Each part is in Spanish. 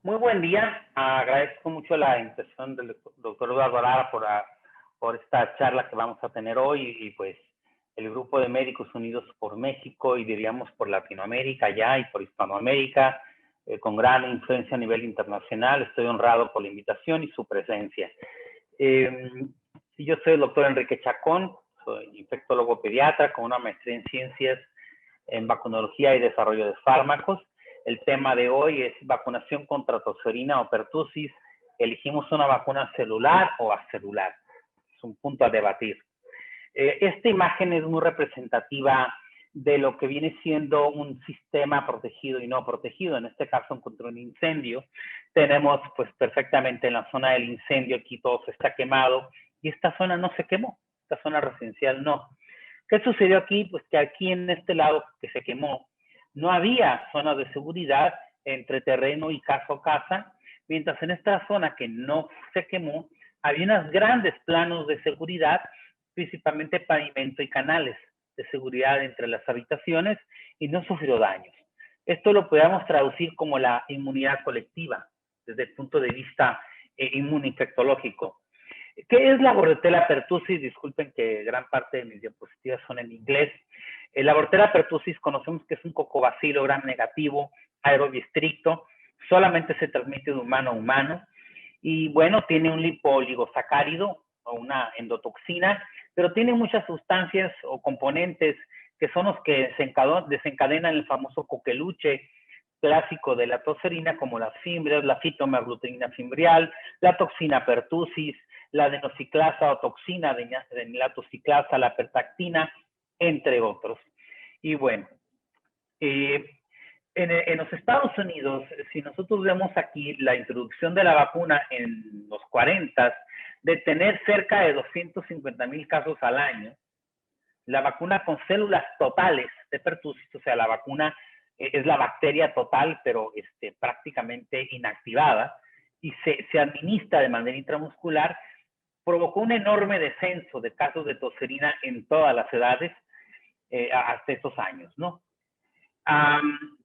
Muy buen día. Agradezco mucho la invitación del doctor Eduardo Lara por esta charla que vamos a tener hoy y pues el Grupo de Médicos Unidos por México y diríamos por Latinoamérica ya y por Hispanoamérica, con gran influencia a nivel internacional. Estoy honrado por la invitación y su presencia. Yo soy el doctor Enrique Chacón, soy infectólogo pediatra con una maestría en ciencias en vacunología y desarrollo de fármacos. El tema de hoy es vacunación contra tosferina o pertussis. Elegimos una vacuna celular o acelular. Es un punto a debatir. Esta imagen es muy representativa de lo que viene siendo un sistema protegido y no protegido. En este caso, contra un incendio. Tenemos pues perfectamente en la zona del incendio, aquí todo se está quemado y esta zona no se quemó, esta zona residencial no. ¿Qué sucedió aquí? Pues que aquí en este lado que se quemó, no había zonas de seguridad entre terreno y casa o casa, mientras en esta zona que no se quemó, había unos grandes planos de seguridad, principalmente pavimento y canales de seguridad entre las habitaciones y no sufrió daños. Esto lo podemos traducir como la inmunidad colectiva desde el punto de vista inmunoinfectológico. ¿Qué es la Bordetella pertussis? Disculpen que gran parte de mis diapositivas son en inglés. La Bordetella pertussis conocemos que es un cocobacilo gram negativo, aerobio estricto, solamente se transmite de humano a humano y bueno, tiene un lipoligosacárido o una endotoxina, pero tiene muchas sustancias o componentes que son los que desencadenan el famoso coqueluche clásico de la tosferina, como las fimbrias, la fitomerlutrina fimbrial, la toxina pertussis, la adenociclasa o toxina de la tosiclasa, la pertactina, entre otros. Y bueno, en los Estados Unidos, si nosotros vemos aquí la introducción de la vacuna en los 40, de tener cerca de 250,000 casos al año, la vacuna con células totales de pertussis, o sea, la vacuna es la bacteria total, pero prácticamente inactivada, y se administra de manera intramuscular, provocó un enorme descenso de casos de tosferina en todas las edades hasta estos años, ¿no?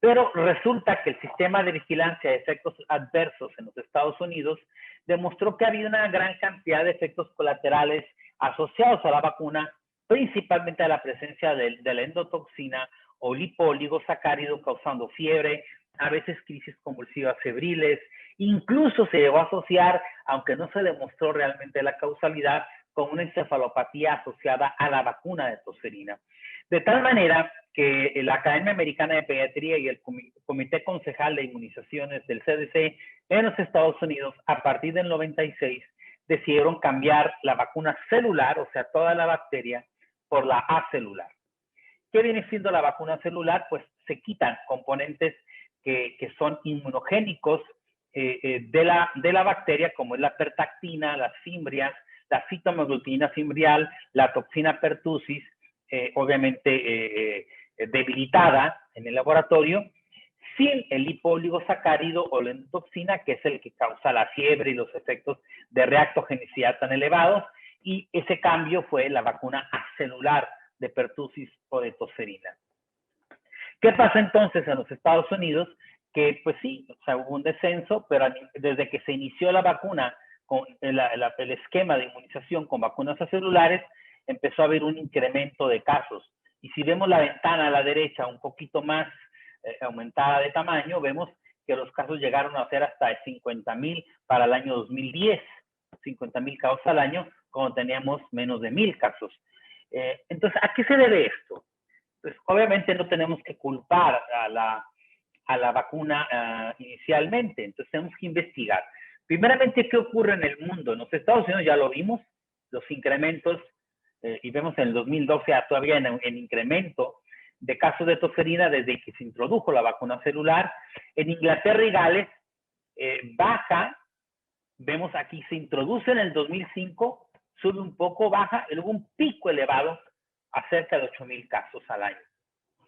Pero resulta que el sistema de vigilancia de efectos adversos en los Estados Unidos demostró que había una gran cantidad de efectos colaterales asociados a la vacuna, principalmente a la presencia de la endotoxina o lipoligosacárido causando fiebre, a veces crisis convulsivas febriles, incluso se llegó a asociar, aunque no se demostró realmente la causalidad, con una encefalopatía asociada a la vacuna de tosferina. De tal manera que la Academia Americana de Pediatría y el Comité Concejal de Inmunizaciones del CDC en los Estados Unidos, a partir del 96, decidieron cambiar la vacuna celular, o sea, toda la bacteria, por la acelular. ¿Qué viene siendo la vacuna celular? Pues se quitan componentes que son inmunogénicos de la bacteria, como es la pertactina, las fimbrias, la fitomerlutina fimbrial, la toxina pertussis, obviamente debilitada en el laboratorio, sin el lipoligosacárido o la endotoxina, que es el que causa la fiebre y los efectos de reactogenicidad tan elevados, y ese cambio fue la vacuna acelular de pertussis o de tosferina. ¿Qué pasa entonces en los Estados Unidos? Que pues sí, o sea, hubo un descenso, pero desde que se inició la vacuna con el esquema de inmunización con vacunas acelulares, empezó a haber un incremento de casos. Y si vemos la ventana a la derecha un poquito más aumentada de tamaño, vemos que los casos llegaron a ser hasta de 50,000 para el año 2010, 50,000 casos al año, cuando teníamos menos de 1,000 casos. Entonces, ¿a qué se debe esto? Pues obviamente no tenemos que culpar a la vacuna inicialmente, entonces tenemos que investigar. Primeramente, ¿qué ocurre en el mundo? En los Estados Unidos ya lo vimos, los incrementos, y vemos en el 2012 todavía en incremento de casos de tosferina desde que se introdujo la vacuna celular. En Inglaterra y Gales baja, vemos aquí se introduce en el 2005, sube un poco, baja, y luego un pico elevado a cerca de 8,000 casos al año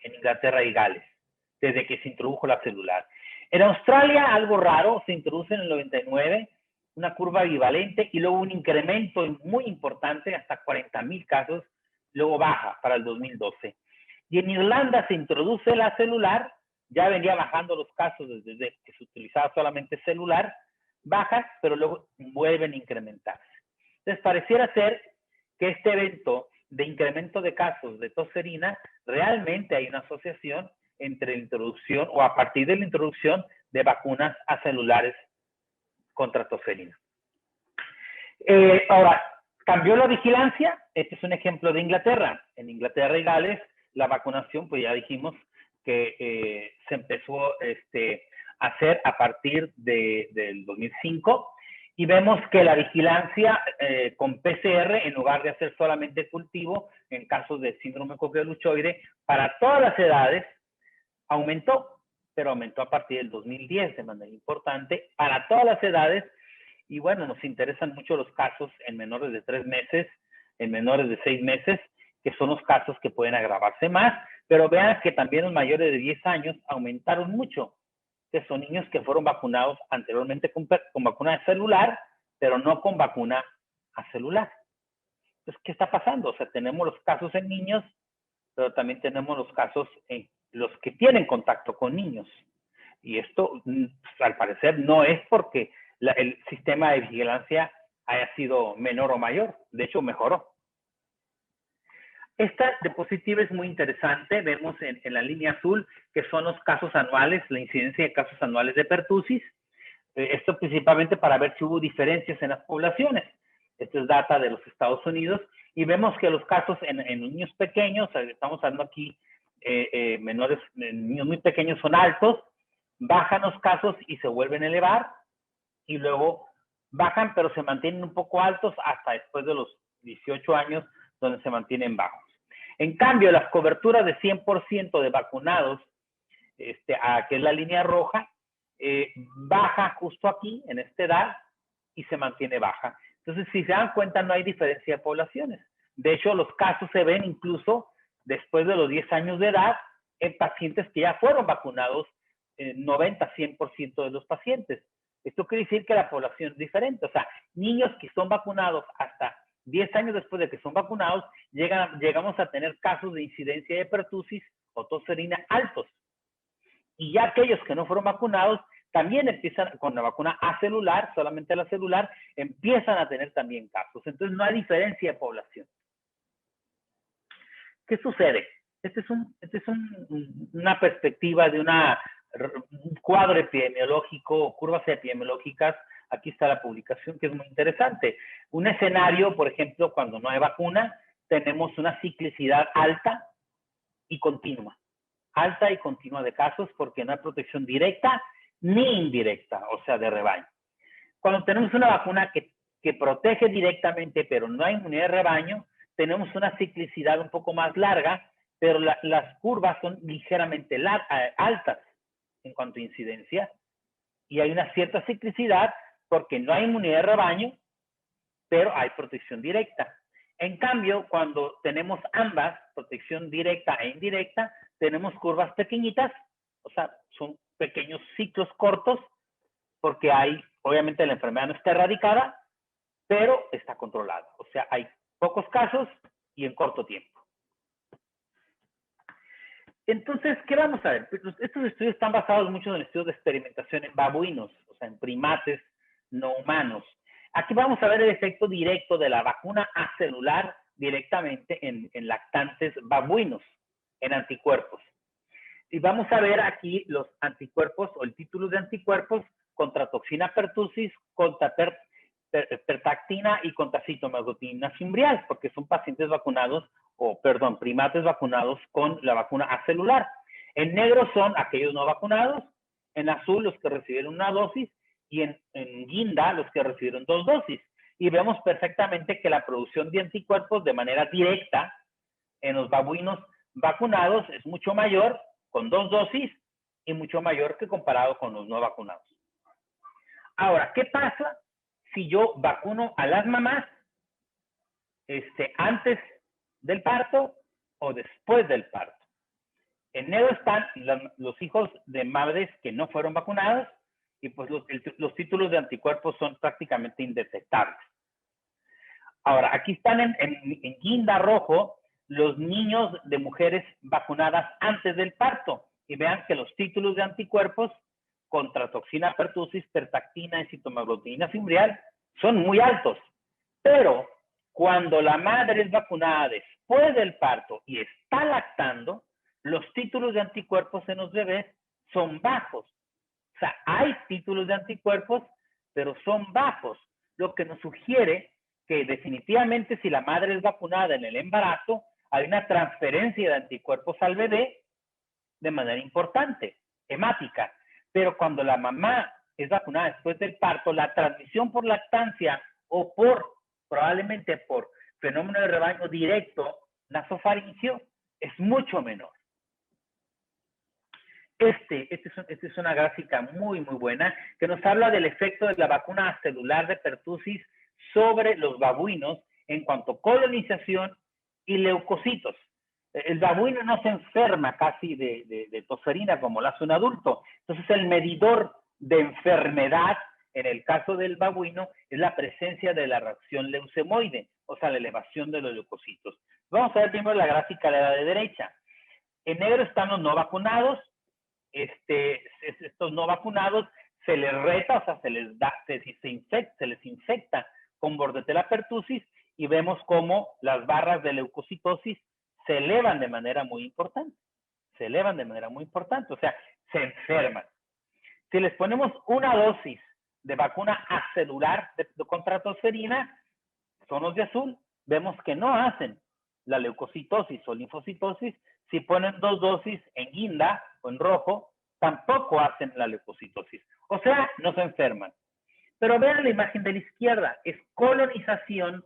en Inglaterra y Gales, desde que se introdujo la celular. En Australia, algo raro, se introduce en el 99, una curva bivalente y luego un incremento muy importante, hasta 40,000 casos, luego baja para el 2012. Y en Irlanda se introduce la celular, ya venía bajando los casos desde que se utilizaba solamente celular, bajas, pero luego vuelven a incrementarse. Entonces, pareciera ser que este evento de incremento de casos de tosferina, realmente hay una asociación entre la introducción o a partir de la introducción de vacunas acelulares contra tosferina. Ahora, ¿cambió la vigilancia? Este es un ejemplo de Inglaterra. En Inglaterra y Gales, la vacunación, pues ya dijimos que se empezó a hacer a partir del 2005 y vemos que la vigilancia con PCR, en lugar de hacer solamente cultivo en casos de síndrome cocleoluchoide, para todas las edades aumentó, pero aumentó a partir del 2010 de manera importante para todas las edades. Y bueno, nos interesan mucho los casos en menores de 3 meses, en menores de 6 meses, que son los casos que pueden agravarse más, pero vean que también los mayores de 10 años aumentaron mucho, que son niños que fueron vacunados anteriormente con vacuna celular, pero no con vacuna acelular. Entonces, ¿qué está pasando? O sea, tenemos los casos en niños, pero también tenemos los casos en los que tienen contacto con niños. Y esto, al parecer, no es porque el sistema de vigilancia haya sido menor o mayor. De hecho, mejoró. Esta diapositiva es muy interesante. Vemos en la línea azul que son los casos anuales, la incidencia de casos anuales de pertussis. Esto principalmente para ver si hubo diferencias en las poblaciones. Esto es data de los Estados Unidos. Y vemos que los casos en niños pequeños, estamos hablando aquí, menores, niños muy pequeños son altos, bajan los casos y se vuelven a elevar, y luego bajan, pero se mantienen un poco altos hasta después de los 18 años, donde se mantienen bajos. En cambio, las coberturas de 100% de vacunados, que es la línea roja, baja justo aquí, en esta edad, y se mantiene baja. Entonces, si se dan cuenta, no hay diferencia de poblaciones. De hecho, los casos se ven incluso después de los 10 años de edad en pacientes que ya fueron vacunados, 90-100% de los pacientes. Esto quiere decir que la población es diferente. O sea, niños que son vacunados hasta 10 años después de que son vacunados, llegamos a tener casos de incidencia de pertussis o tosferina altos. Y ya aquellos que no fueron vacunados también empiezan con la vacuna acelular, solamente la celular, empiezan a tener también casos. Entonces no hay diferencia de población. ¿Qué sucede? Este es una perspectiva de un cuadro epidemiológico, curvas epidemiológicas. Aquí está la publicación, que es muy interesante. Un escenario, por ejemplo, cuando no hay vacuna, tenemos una ciclicidad alta y continua. Alta y continua de casos porque no hay protección directa ni indirecta, o sea, de rebaño. Cuando tenemos una vacuna que protege directamente, pero no hay inmunidad de rebaño, tenemos una ciclicidad un poco más larga, pero las curvas son ligeramente altas en cuanto a incidencia, y hay una cierta ciclicidad porque no hay inmunidad de rebaño, pero hay protección directa. En cambio, cuando tenemos ambas, protección directa e indirecta, tenemos curvas pequeñitas, o sea, son pequeños ciclos cortos, porque obviamente la enfermedad no está erradicada, pero está controlada. O sea, hay pocos casos y en corto tiempo. Entonces, ¿qué vamos a ver? Estos estudios están basados mucho en estudios de experimentación en babuinos, o sea, en primates no humanos. Aquí vamos a ver el efecto directo de la vacuna acelular directamente en lactantes babuinos, en anticuerpos. Y vamos a ver aquí los anticuerpos o el título de anticuerpos contra toxina pertussis, contra pertactina y contra citomegalotina cimbrial, porque son pacientes vacunados, primates vacunados con la vacuna acelular. En negro son aquellos no vacunados, en azul los que recibieron una dosis, y en guinda los que recibieron 2 dosis. Y vemos perfectamente que la producción de anticuerpos de manera directa en los babuinos vacunados es mucho mayor con 2 dosis y mucho mayor que comparado con los no vacunados. Ahora, ¿qué pasa si yo vacuno a las mamás antes del parto o después del parto? En negro están los hijos de madres que no fueron vacunadas, y pues los títulos de anticuerpos son prácticamente indetectables. Ahora, aquí están en guinda rojo los niños de mujeres vacunadas antes del parto. y vean que los títulos de anticuerpos contra toxina pertussis, tertactina y citomegalutina fimbrial son muy altos. Pero cuando la madre es vacunada después del parto y está lactando, los títulos de anticuerpos en los bebés son bajos. O sea, hay títulos de anticuerpos, pero son bajos, lo que nos sugiere que definitivamente si la madre es vacunada en el embarazo, hay una transferencia de anticuerpos al bebé de manera importante, hemática. Pero cuando la mamá es vacunada después del parto, la transmisión por lactancia o probablemente por fenómeno de rebaño directo nasofaringeo es mucho menor. Esta es una gráfica muy buena que nos habla del efecto de la vacuna celular de pertussis sobre los babuinos en cuanto a colonización y leucocitos. El babuino no se enferma casi de tosferina como lo hace un adulto. Entonces, el medidor de enfermedad en el caso del babuino es la presencia de la reacción leucemoide, o sea, la elevación de los leucocitos. Vamos a ver primero la gráfica de la derecha. En negro están los no vacunados. Estos no vacunados se les reta, o sea, se les infecta con Bordetella pertussis y vemos cómo las barras de leucocitosis se elevan de manera muy importante. O sea, se enferman. Si les ponemos una dosis de vacuna acelular contra tosferina, son los de azul, vemos que no hacen la leucocitosis o linfocitosis. Si ponen 2 dosis en guinda o en rojo, tampoco hacen la leucocitosis. O sea, no se enferman. Pero vean la imagen de la izquierda, es colonización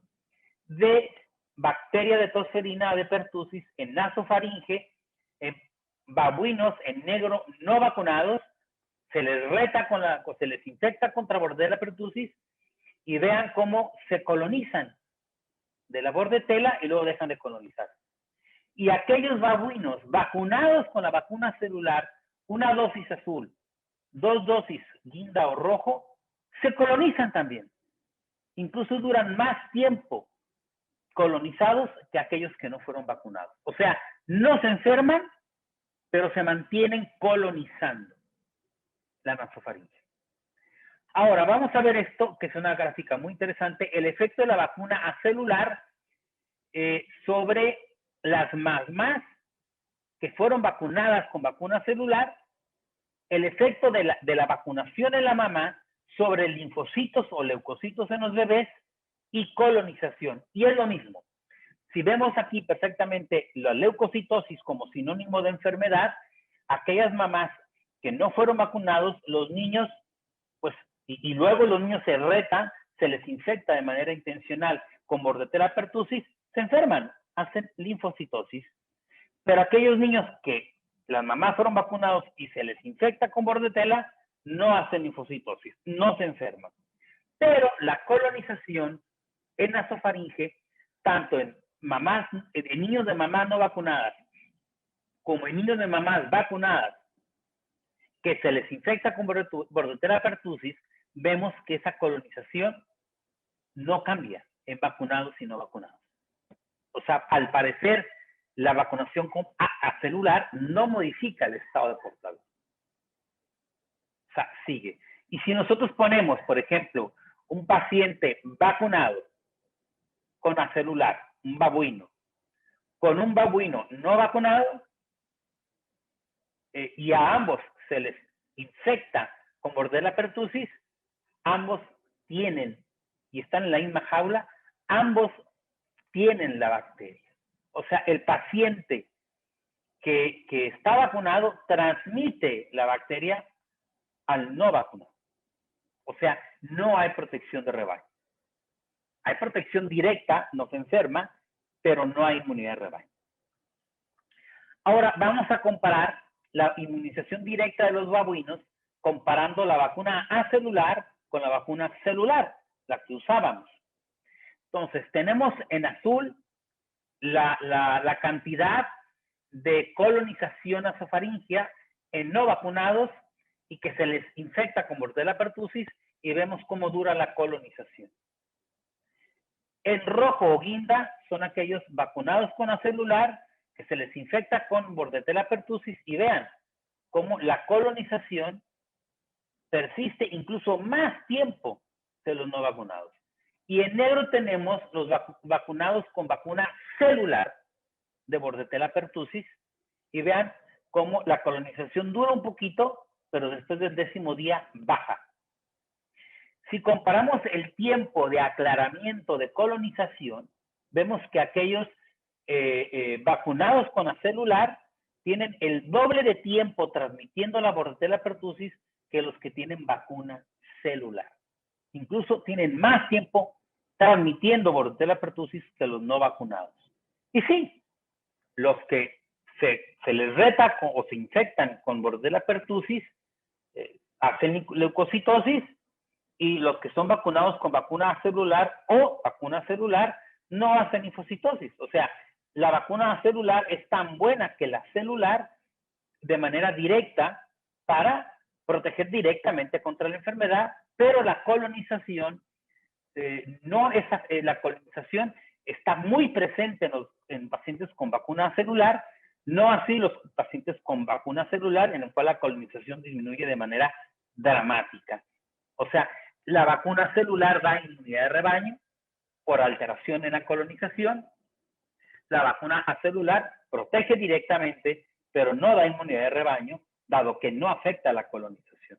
de bacteria de tosferina de pertussis en nasofaringe, en babuinos en negro no vacunados, se les infecta contra Bordetella pertussis y vean cómo se colonizan de la Bordetella y luego dejan de colonizar. Y aquellos babuinos vacunados con la vacuna celular, una dosis azul, 2 dosis guinda o rojo, se colonizan también. Incluso duran más tiempo colonizados que aquellos que no fueron vacunados. O sea, no se enferman, pero se mantienen colonizando la nasofaringe. Ahora, vamos a ver esto, que es una gráfica muy interesante, el efecto de la vacuna acelular sobre las mamás que fueron vacunadas con vacuna celular, el efecto de la vacunación en la mamá sobre linfocitos o leucocitos en los bebés y colonización. Y es lo mismo. Si vemos aquí perfectamente la leucocitosis como sinónimo de enfermedad, aquellas mamás que no fueron vacunados, los niños, pues, y luego los niños se retan, se les infecta de manera intencional con Bordetella pertussis, se enferman, hacen linfocitosis. Pero aquellos niños que las mamás fueron vacunados y se les infecta con Bordetella, no hacen linfocitosis, no se enferman. Pero la colonización en nasofaringe, tanto en niños de mamás no vacunadas, como en niños de mamás vacunadas, que se les infecta con Bordetella pertussis, vemos que esa colonización no cambia en vacunados y no vacunados. O sea, al parecer, la vacunación celular no modifica el estado de portador. O sea, sigue. Y si nosotros ponemos, por ejemplo, un paciente vacunado con acelular, un babuino, con un babuino no vacunado, y a ambos se les infecta con Bordetella pertussis, ambos tienen, y están en la misma jaula, ambos tienen la bacteria. O sea, el paciente que está vacunado transmite la bacteria al no vacunado. O sea, no hay protección de rebaño. Hay protección directa, no se enferma, pero no hay inmunidad de rebaño. Ahora, vamos a comparar la inmunización directa de los babuinos comparando la vacuna acelular con la vacuna celular, la que usábamos. Entonces, tenemos en azul la cantidad de colonización nasofaringea en no vacunados y que se les infecta con Bordetella pertussis y vemos cómo dura la colonización. En rojo o guinda son aquellos vacunados con acelular que se les infecta con Bordetella pertussis y vean, cómo la colonización persiste incluso más tiempo de los no vacunados. Y en negro tenemos los vacunados con vacuna celular de Bordetella pertussis, y vean cómo la colonización dura un poquito, pero después del 10º día baja. Si comparamos el tiempo de aclaramiento de colonización, vemos que aquellos vacunados con la celular tienen el doble de tiempo transmitiendo la Bordetella pertussis que los que tienen vacuna celular. Incluso tienen más tiempo transmitiendo Bordetella pertussis que los no vacunados. Y sí, los que se les reta o se infectan con Bordetella pertussis hacen leucocitosis, y los que son vacunados con vacuna celular o vacuna celular no hacen linfocitosis. O sea, la vacuna celular es tan buena que la celular de manera directa para proteger directamente contra la enfermedad, pero la colonización la colonización está muy presente en pacientes con vacuna celular, no así los pacientes con vacuna celular, en el cual la colonización disminuye de manera dramática. O sea, la vacuna celular da inmunidad de rebaño por alteración en la colonización. La vacuna acelular protege directamente, pero no da inmunidad de rebaño, dado que no afecta la colonización.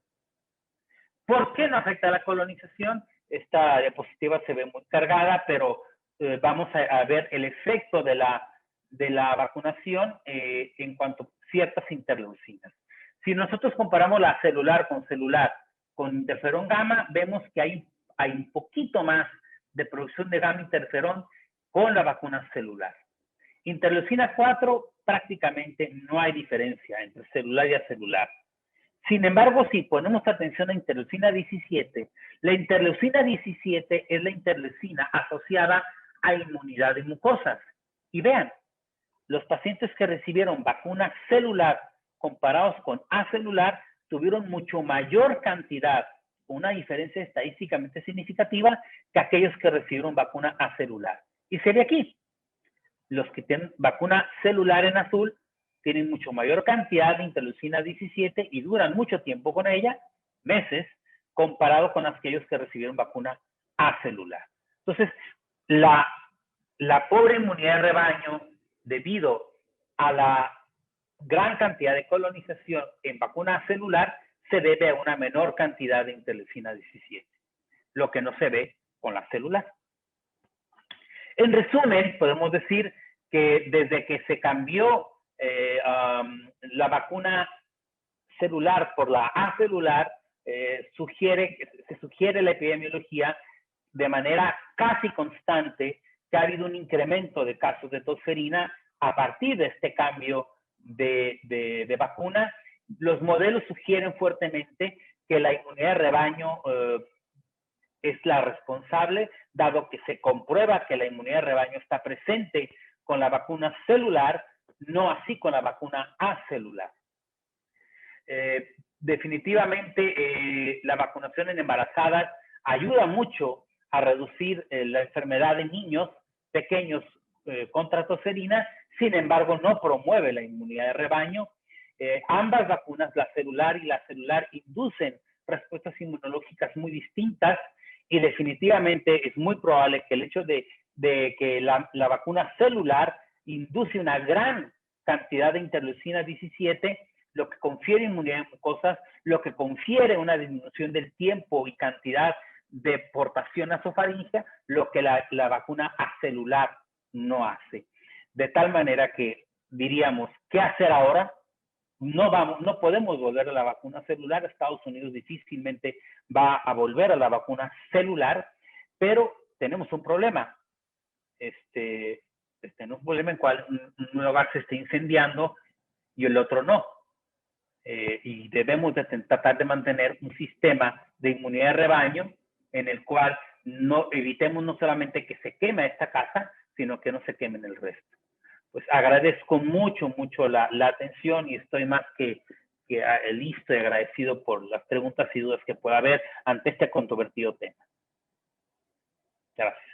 ¿Por qué no afecta la colonización? Esta diapositiva se ve muy cargada, pero vamos a ver el efecto de la vacunación en cuanto a ciertas interleucinas. Si nosotros comparamos la celular con interferón gamma, vemos que hay un poquito más de producción de gamma interferón con la vacuna celular. Interleucina 4, prácticamente no hay diferencia entre celular y acelular. Sin embargo, si ponemos atención a interleucina 17, la interleucina 17 es la interleucina asociada a inmunidad de mucosas. Y vean, los pacientes que recibieron vacuna celular comparados con acelular tuvieron mucho mayor cantidad, una diferencia estadísticamente significativa, que aquellos que recibieron vacuna acelular. Y se ve aquí, los que tienen vacuna celular en azul tienen mucho mayor cantidad de interleucina 17 y duran mucho tiempo con ella, meses, comparado con aquellos que recibieron vacuna acelular. Entonces, la pobre inmunidad de rebaño, debido a la gran cantidad de colonización en vacuna celular, se debe a una menor cantidad de interleucina 17, lo que no se ve con la celular. En resumen, podemos decir que desde que se cambió la vacuna celular por la acelular, se sugiere la epidemiología de manera casi constante que ha habido un incremento de casos de tosferina a partir de este cambio de vacuna. Los modelos sugieren fuertemente que la inmunidad de rebaño es la responsable, dado que se comprueba que la inmunidad de rebaño está presente con la vacuna celular, no así con la vacuna acelular. Definitivamente la vacunación en embarazadas ayuda mucho a reducir la enfermedad de niños pequeños contra tosferina, sin embargo no promueve la inmunidad de rebaño. Ambas vacunas, la celular y la acelular, inducen respuestas inmunológicas muy distintas, y definitivamente es muy probable que el hecho de que la vacuna celular induce una gran cantidad de interleucina 17, lo que confiere inmunidad de mucosas, lo que confiere una disminución del tiempo y cantidad de portación nasofaríngea, lo que la vacuna acelular no hace. De tal manera que diríamos, ¿qué hacer ahora? No podemos volver a la vacuna celular. Estados Unidos difícilmente va a volver a la vacuna celular, pero tenemos un problema. Tenemos un problema en cual un lugar se está incendiando y el otro no. Y debemos de tratar de mantener un sistema de inmunidad de rebaño en el cual evitemos no solamente que se queme esta casa, sino que no se queme en el resto. Pues agradezco mucho la atención, y estoy más que listo y agradecido por las preguntas y dudas que pueda haber ante este controvertido tema. Gracias.